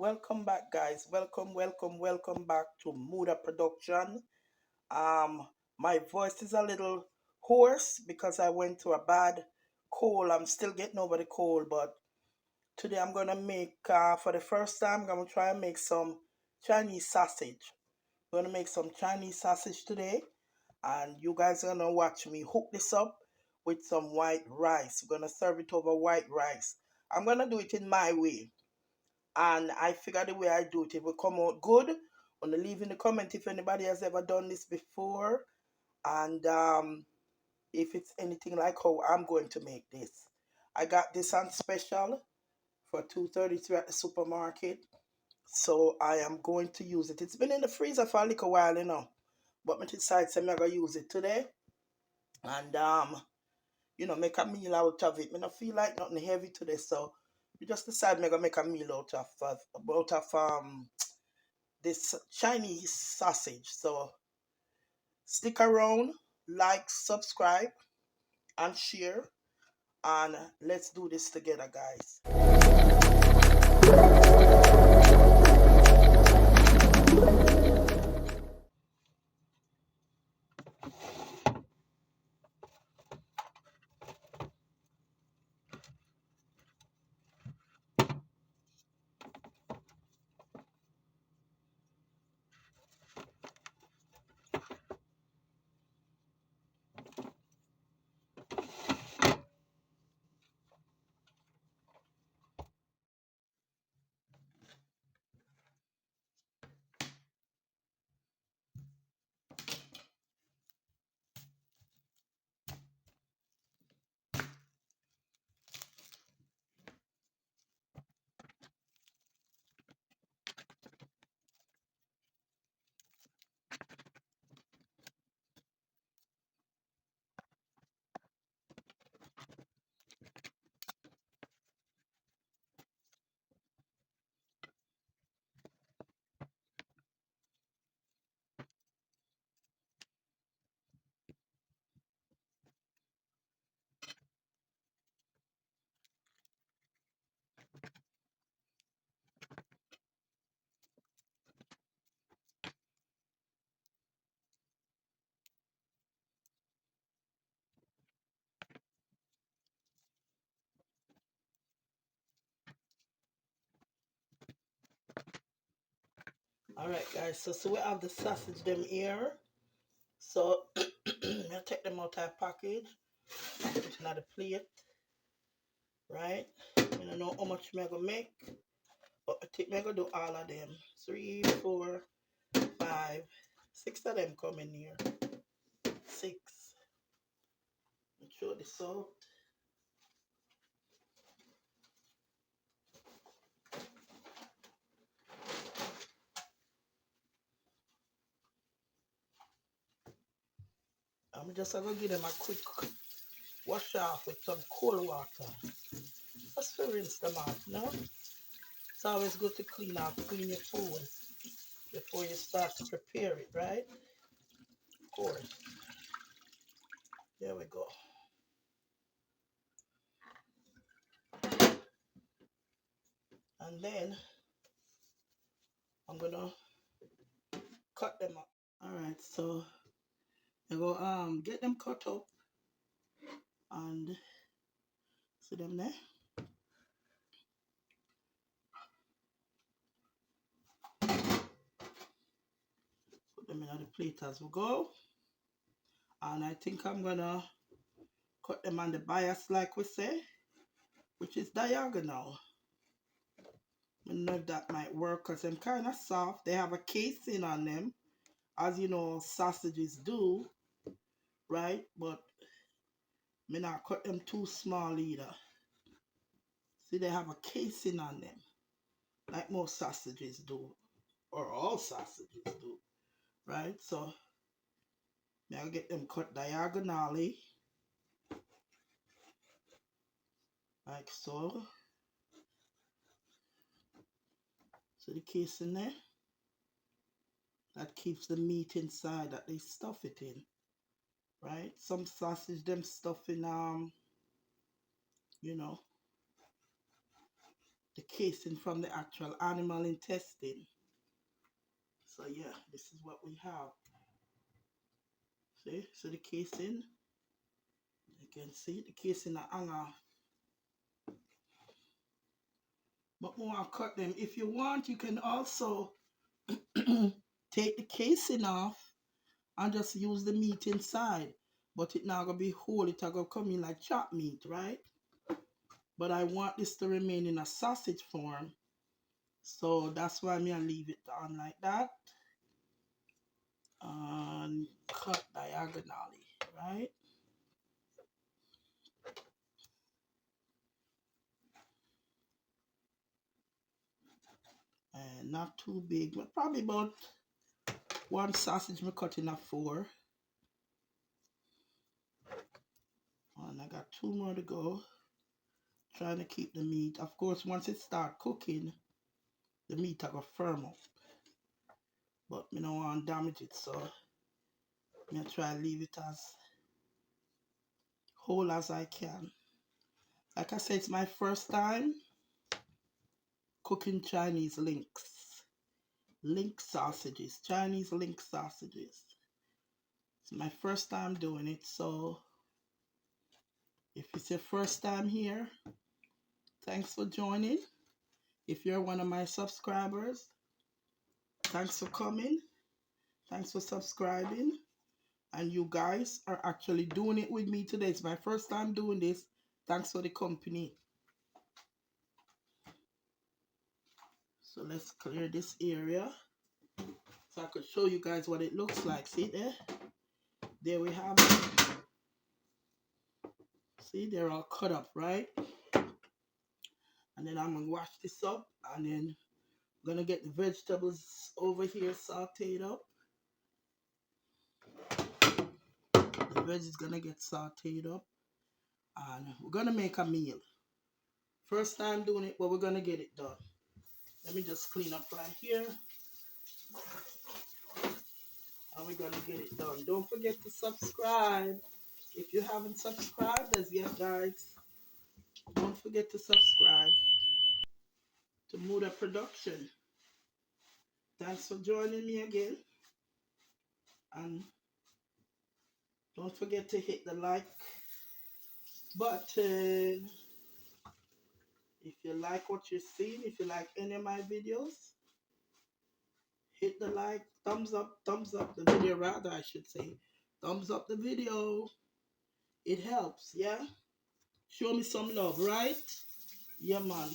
Welcome back, guys. Welcome back to Muda Production. Um, my voice is a little hoarse because I went through a bad cold. I'm still getting over the cold, but today I'm gonna make for the first time. I'm gonna try and make some Chinese sausage. I'm gonna make some Chinese sausage today, and you guys are gonna watch me hook this up with some white rice. We're gonna serve it over white rice. I'm gonna do it in my way, and I figure the way I do it, it will come out good. I'm gonna leave in the comment if anybody has ever done this before, and if it's anything like how I'm going to make this. I got this on special for 2.33 at the supermarket, so I am going to use it. It's been in the freezer for a little while, but I decided I'm gonna use it today, and make a meal out of it. I don't feel like nothing heavy today, so we just decided I'm gonna make a meal out of this Chinese sausage. So stick around, like, subscribe, and share, and let's do this together, guys. All right, guys. So we have the sausage them here. So I'll take them out of the package, put it in the plate, right? I don't know how much I'm gonna make, but I think I'm gonna do all of them. 3, 4, 5, 6 of them come in here. 6. Throw this out. I'm just gonna give them a quick wash off with some cold water. Just to rinse them off, no? It's always good to clean your food before you start to prepare it, right? Of course. There we go. And then I'm gonna cut them up. Alright, so I go get them cut up and see them there. Put them in the plate as we go. And I think I'm gonna cut them on the bias like we say, which is diagonal. I don't know if that might work because they're kind of soft. They have a casing on them, as you know sausages do, right? But me not cut them too small either. See, they have a casing on them, like most sausages do, or all sausages do, right? So I'll get them cut diagonally, like so. So the casing there, that keeps the meat inside that they stuff it in, right? Some sausage them stuff in you know, the casing from the actual animal intestine. So yeah, this is what we have. See, so the casing, you can see the casing are hang off. But we want to cut them. If you want, you can also take the casing off and just use the meat inside. But it not gonna be whole, it gonna come in like chopped meat, right? But I want this to remain in a sausage form. So that's why I'm gonna leave it on like that. And cut diagonally, right? And not too big, but probably about one sausage me cut in a 4. And I got 2 more to go. Trying to keep the meat. Of course, once it start cooking, the meat I go firm up. But me don't want to damage it, so I'm gonna try to leave it as whole as I can. Like I said, it's my first time cooking Chinese links. Link sausages. Chinese link sausages. It's my first time doing it, so if it's your first time here, thanks for joining. If you're one of my subscribers, thanks for coming. Thanks for subscribing. And you guys are actually doing it with me today. It's my first time doing this. Thanks for the company. So let's clear this area so I could show you guys what it looks like. See there? There we have it. See, they're all cut up, right? And then I'm going to wash this up. And then I'm going to get the vegetables over here sauteed up. The veg is going to get sauteed up. And we're going to make a meal. First time doing it, but we're going to get it done. Let me just clean up right here. And we're going to get it done. Don't forget to subscribe. If you haven't subscribed as yet, guys, don't forget to subscribe to Muda Production. Thanks for joining me again. And don't forget to hit the like button. If you like what you're seeing, if you like any of my videos, hit the like, thumbs up the video, rather I should say. Thumbs up the video. It helps, yeah? Show me some love, right? Yeah, man.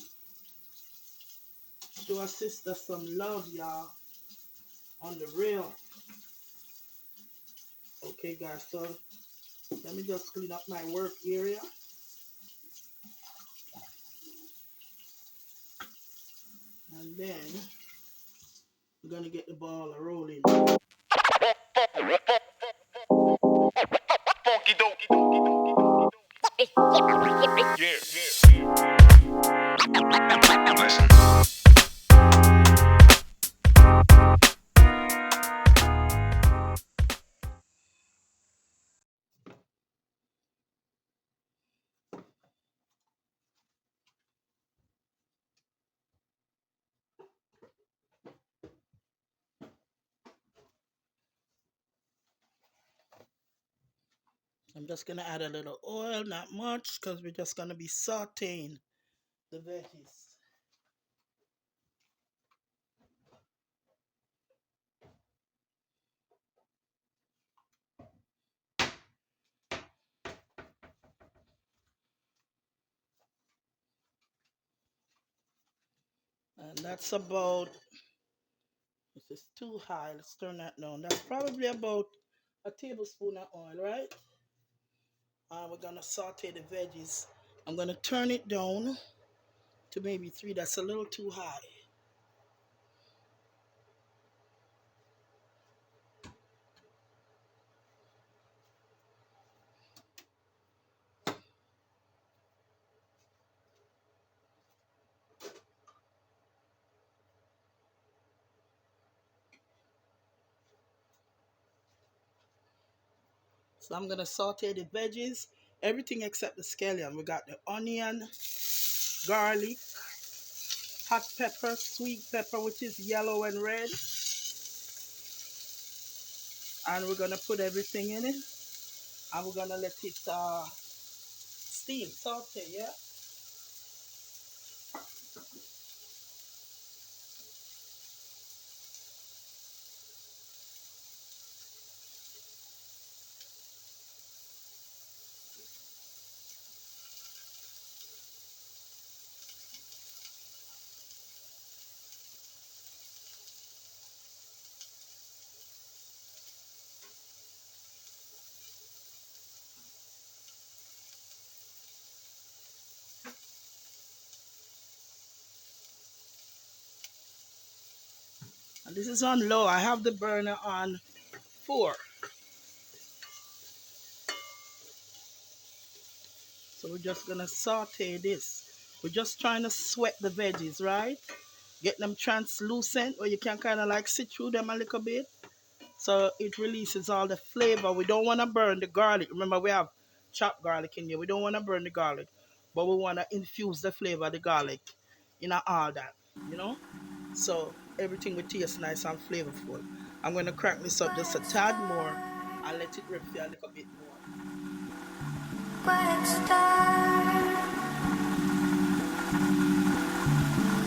Show a sister some love, y'all. On the real. Okay, guys, so let me just clean up my work area. And then we're going to get the ball rolling. I'm just going to add a little oil, not much, because we're just going to be sauteing the veggies. And that's about, this is too high, let's turn that down. That's probably about a tablespoon of oil, right? And we're going to saute the veggies. I'm going to turn it down to maybe 3. That's a little too high. So I'm going to saute the veggies, everything except the scallion. We got the onion, garlic, hot pepper, sweet pepper, which is yellow and red. And we're gonna put everything in it. And we're gonna let it steam, saute, yeah? And this is on low. I have the burner on 4. So we're just gonna saute this. We're just trying to sweat the veggies, right? Get them translucent where you can kind of like sit through them a little bit. So it releases all the flavor. We don't want to burn the garlic. Remember, we have chopped garlic in here. We don't want to burn the garlic, but we want to infuse the flavor of the garlic in all that, you know? So everything will taste nice and flavorful. I'm going to crack this up just a tad more and let it rip for a little bit more. Quiet star,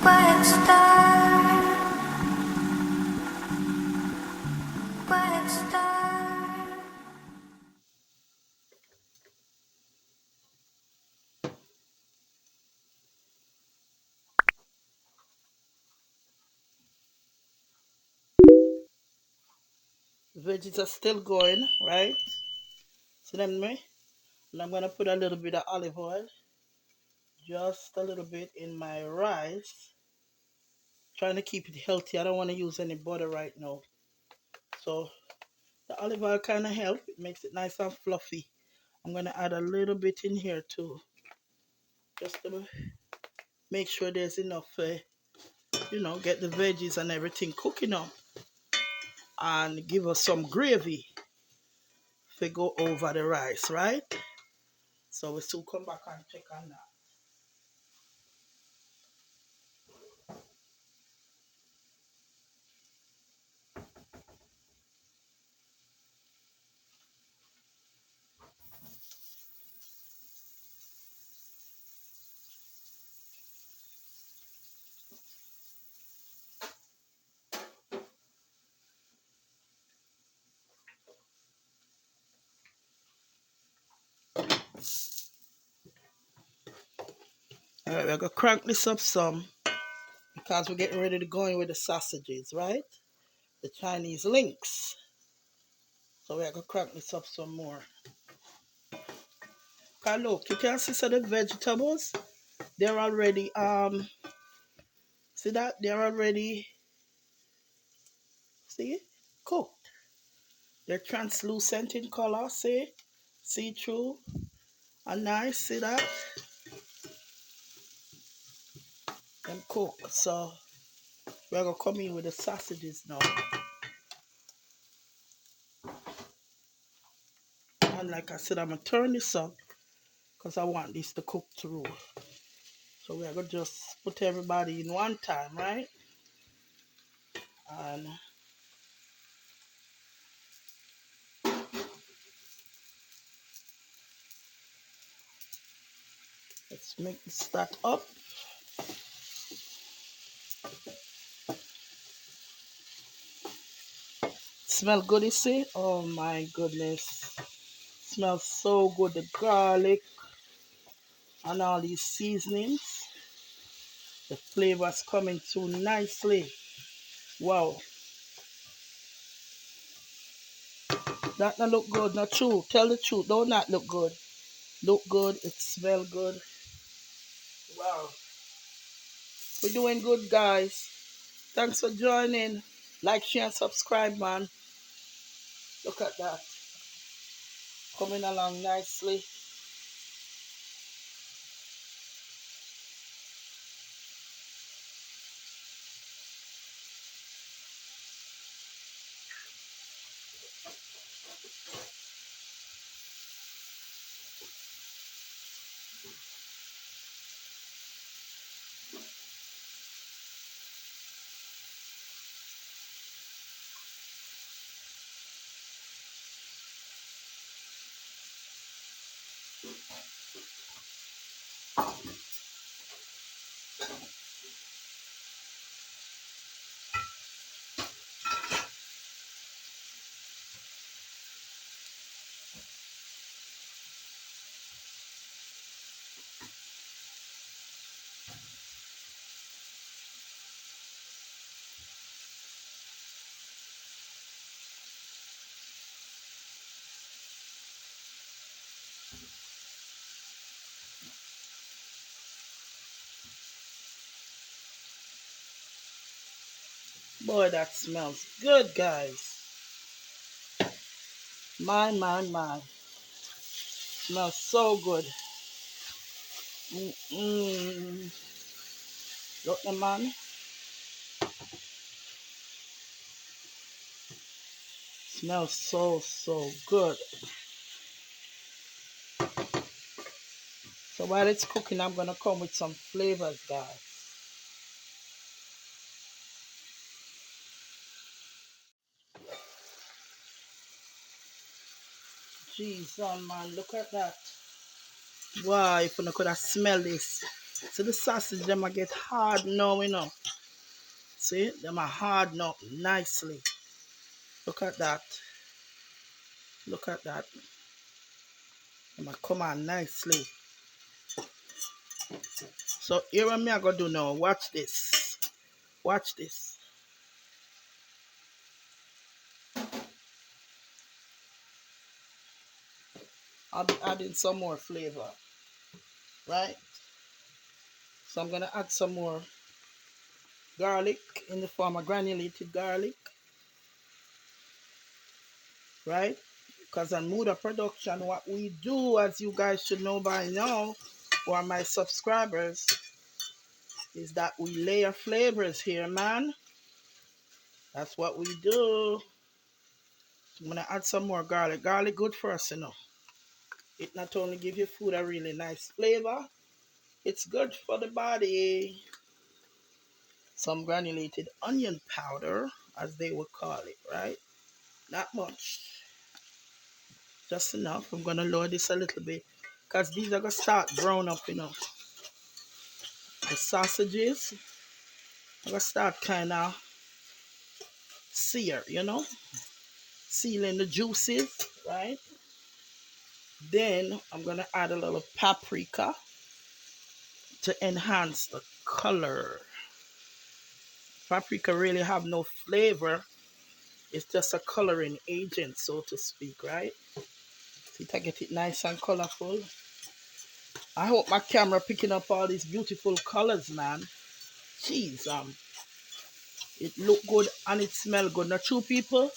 quiet star, quiet star. The veggies are still going, right? See them me? And I'm going to put a little bit of olive oil, just a little bit in my rice. Trying to keep it healthy. I don't want to use any butter right now. So the olive oil kind of helps. It makes it nice and fluffy. I'm going to add a little bit in here too. Just to make sure there's enough, get the veggies and everything cooking up. And give us some gravy to go over the rice, right? So we'll still come back and check on that. Alright, we're going to crank this up some because we're getting ready to go in with the sausages, right? The Chinese links. So we're going to crank this up some more. Cause look, you can see some of the vegetables. They're already see that? They're already see cooked. They're translucent in color, see through and nice, see that? And cooked. So we're gonna come in with the sausages now. And like I said, I'm gonna turn this up because I want this to cook through. So we're gonna just put everybody in one time, right? And let's make this start up. Smell good, you see? Oh my goodness. Smells so good. The garlic and all these seasonings. The flavors coming through nicely. Wow. That not look good, not true. Tell the truth. Don't not look good. Look good. It smell good. Wow. We're doing good, guys. Thanks for joining. Like, share, and subscribe, man. Look at that. Coming along nicely. Boy, that smells good, guys. My. Smells so good. Mm-mm. Look, the man. Smells so good. So while it's cooking, I'm gonna come with some flavors, guys. Jeez, oh man, look at that. Wow, if you could have smelled this. So the sausage, them a get hard now, you know. See, them are hard now nicely. Look at that. Look at that. Them a come on nicely. So here what me I gonna do now. Watch this. Watch this. I'll be adding some more flavor. Right? So I'm gonna add some more garlic in the form of granulated garlic. Right? Because on Muda Production, what we do, as you guys should know by now, who are my subscribers, is that we layer flavors here, man. That's what we do. I'm gonna add some more garlic. Garlic good for us, you know. It not only give your food a really nice flavor, it's good for the body. Some granulated onion powder, as they would call it, right? Not much. Just enough. I'm gonna lower this a little bit. Because these are gonna start brown up, you know. The sausages are gonna start kinda sear, you know, sealing the juices, right? Then I'm gonna add a little paprika to enhance the color. Paprika really have no flavor. It's just a coloring agent, so to speak, right? See if I get it nice and colorful. I hope my camera picking up all these beautiful colors, man. Jeez, it look good and it smell good. Now, true people,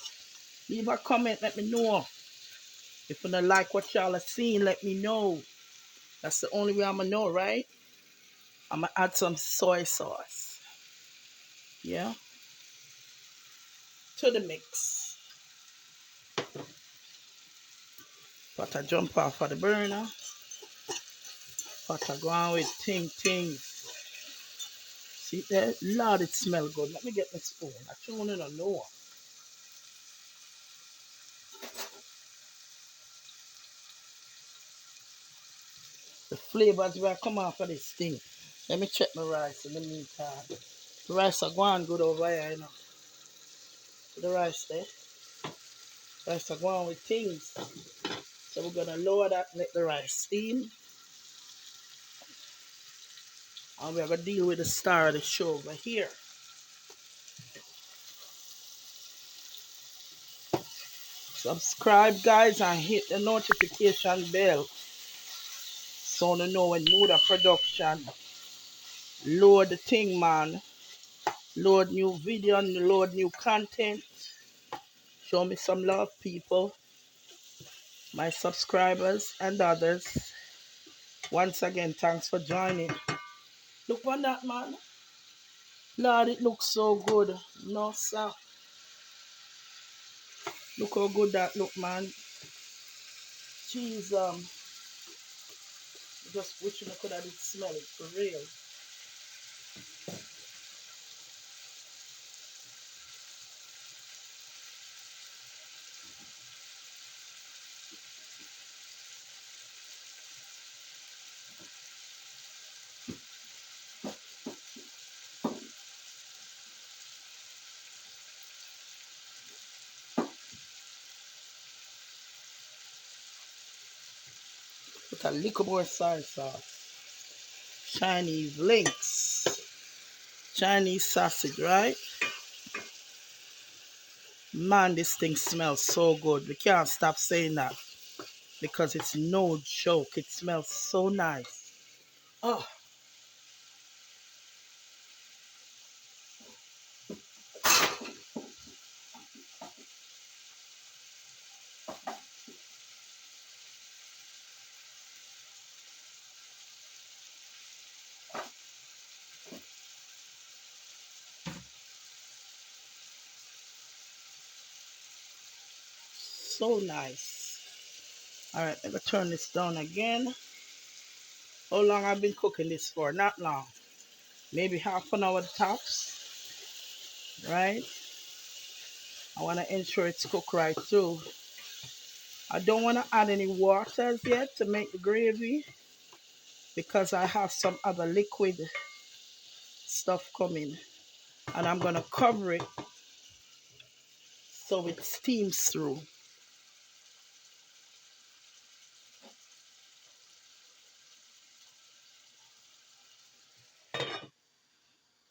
leave a comment, let me know. If you don't like what y'all are seeing, let me know. That's the only way I'm gonna know, right? I'm gonna add some soy sauce. Yeah, to the mix. But I jump off of the burner. But I go on with things. See there? Lord, it smell good. Let me get my spoon. I don't know. The flavors will come off of this thing. Let me check my rice in the meantime. The rice are going good over here, you know. The rice there. Rice are going with things. So we're gonna lower that, let the rice steam. And we're gonna deal with the star of the show over here. Subscribe, guys, and hit the notification bell so you know when Muda Production load the thing, man. Load new video and load new content. Show me some love, people. My subscribers and others. Once again, thanks for joining. Look on that, man. Lord, it looks so good. No, sir. Look how good that look, man. Jeez, just wishing I could have smell it for real. a little more soy sauce. Chinese links. Chinese sausage, right? Man, this thing smells so good. We can't stop saying that because it's no joke. It smells so nice. Oh, so nice. All right, let me turn this down again. How long I've been cooking this for? Not long. Maybe half an hour tops, right? I want to ensure it's cooked right through. I don't want to add any water as yet to make the gravy because I have some other liquid stuff coming. And I'm going to cover it so it steams through.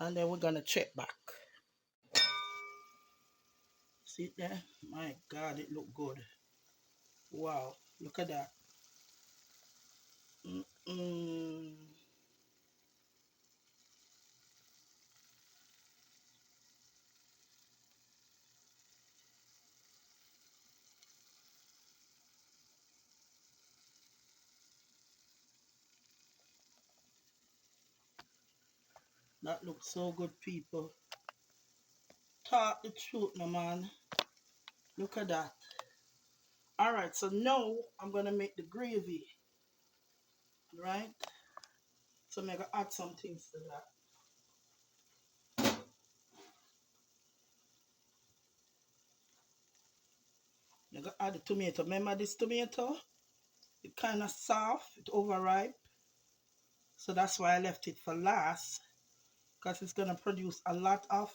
And then we're going to check back. See it there? My God, it look good. Wow, look at that. Mm-mm. That looks so good, people. Talk the truth, no man. Look at that. All right, so now I'm going to make the gravy, right? So I'm going to add some things to that. I'm going to add the tomato. Remember this tomato? It kind of soft, it overripe. So that's why I left it for last, because it's going to produce a lot of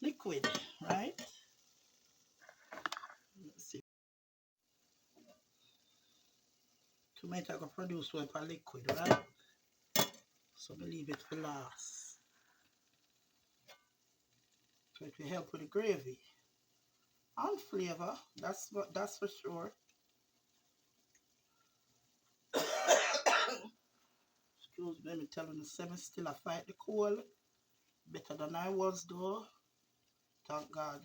liquid, right? Let's see. Tomato going to produce well for liquid, right? So we leave it for last. So it will help with the gravy and flavor. That's for sure. Excuse me, let me tell you, the seven still I fight the cold. Better than I was though. Thank God.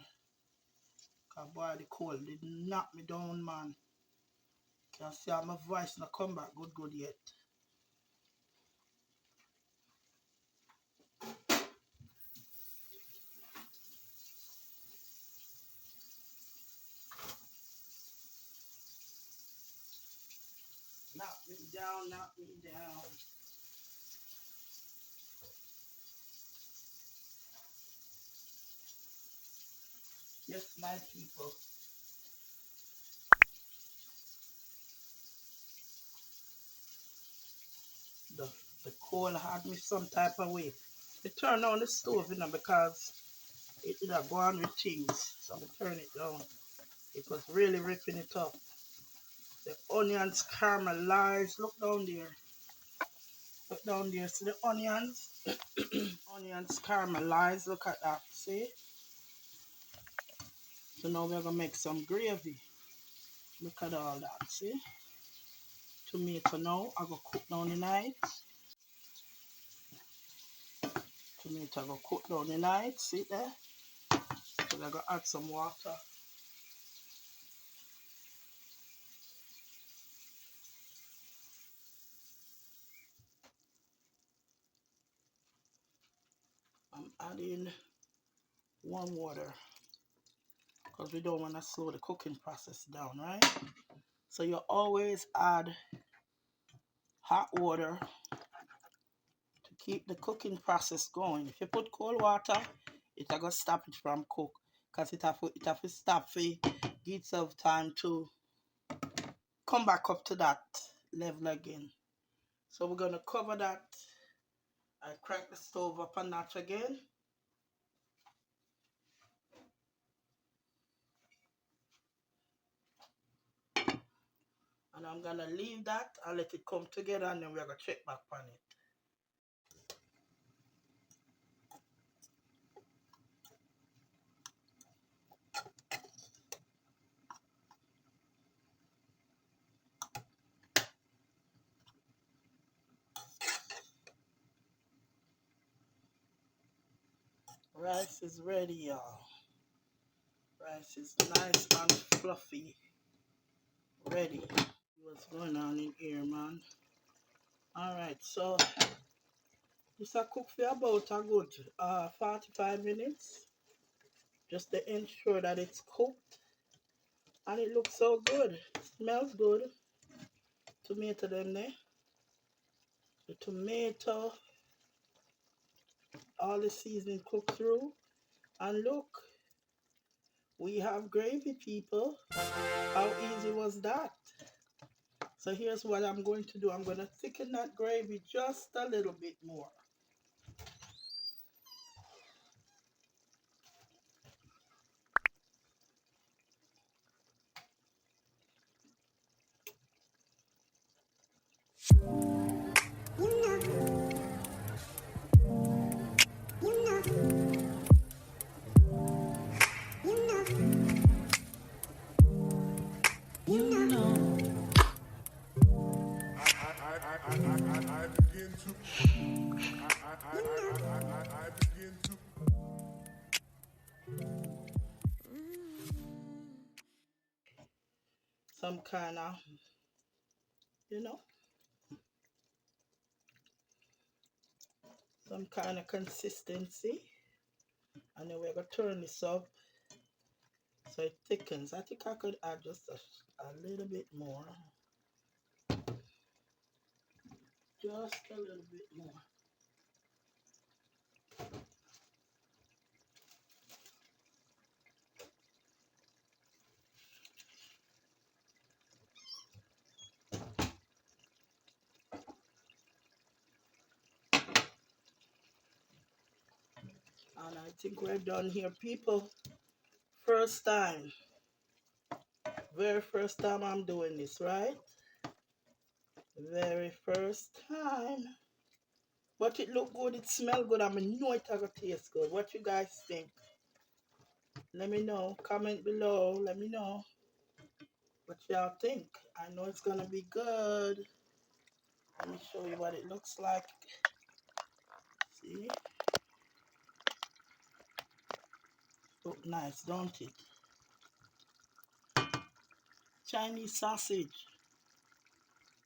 Cause boy, the cold did knock me down, man. Can see how my voice not come back good yet. Knock me down, knock me down. Yes, my people. The, the cold had me some type of way. I turn on the stove, because it did go on with things. So I turn it down. It was really ripping it up. The onions caramelized. Look down there. Look down there. See the onions? Onions caramelized. Look at that. See? So now we're going to make some gravy. Look at all that. See? Tomato now. I go cook down the night. Tomato I go cook down the night. See there? So I go add some water. I'm adding warm water because we don't want to slow the cooking process down, right? So you always add hot water to keep the cooking process going. If you put cold water, it's going to stop it from cook because it have to stop for give itself time to come back up to that level again. So we're going to cover that. I crank the stove up a notch again. And I'm gonna leave that and let it come together, and then we're gonna check back on it. Rice is ready, y'all. Rice is nice and fluffy. Ready. What's going on in here, man? Alright, so this I cook for about a good 45 minutes. Just to ensure that it's cooked. And it looks so good. Smells good. Tomato them there. The tomato, all the seasoning cooked through. And look, we have gravy, people. How easy was that? So here's what I'm going to do. I'm going to thicken that gravy just a little bit more. Some kind of, some kind of consistency. And then we're going to turn this up so it thickens. I think I could add just a little bit more. Just a little bit more. And I think we're done here, people. First time. Very first time I'm doing this, right? Very first time. But it look good, it smell good, I know it gonna taste good. What you guys think? Let me know. Comment below. Let me know what y'all think. I know it's gonna be good. Let me show you what it looks like. See? Look nice, don't it? Chinese sausage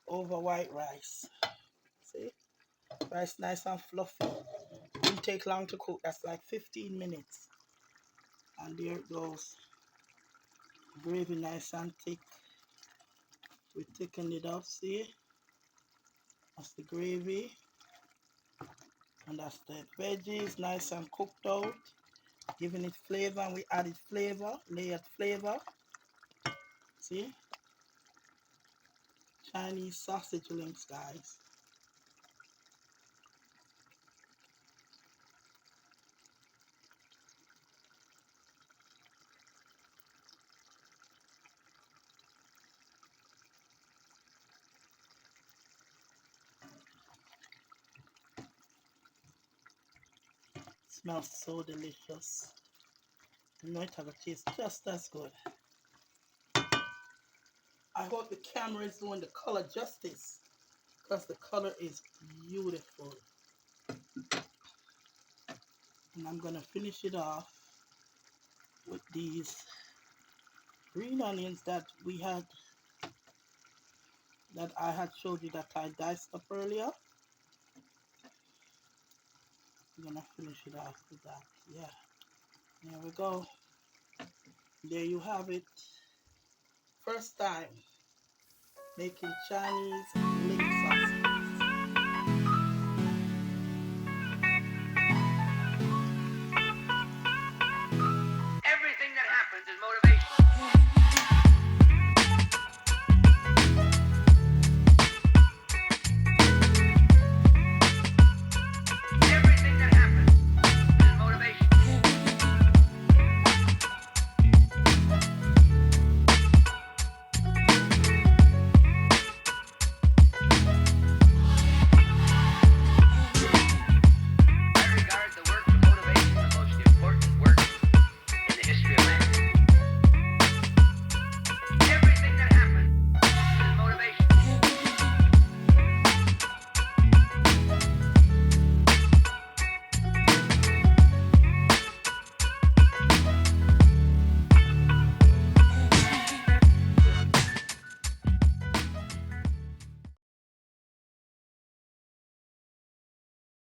over white rice. See? Rice nice and fluffy. Didn't take long to cook. That's like 15 minutes. And there it goes. Gravy nice and thick. We thicken it up, see? That's the gravy. And that's the veggies, nice and cooked out. Giving it flavor, and we added flavor, layered flavor. See? Chinese sausage links, guys. Smells so delicious. You know it have a taste just as good. I hope the camera is doing the color justice, because the color is beautiful. And I'm gonna finish it off with these green onions that I had showed you that I diced up earlier. I'm gonna finish it off with that. Yeah, there we go. There you have it. First time making Chinese link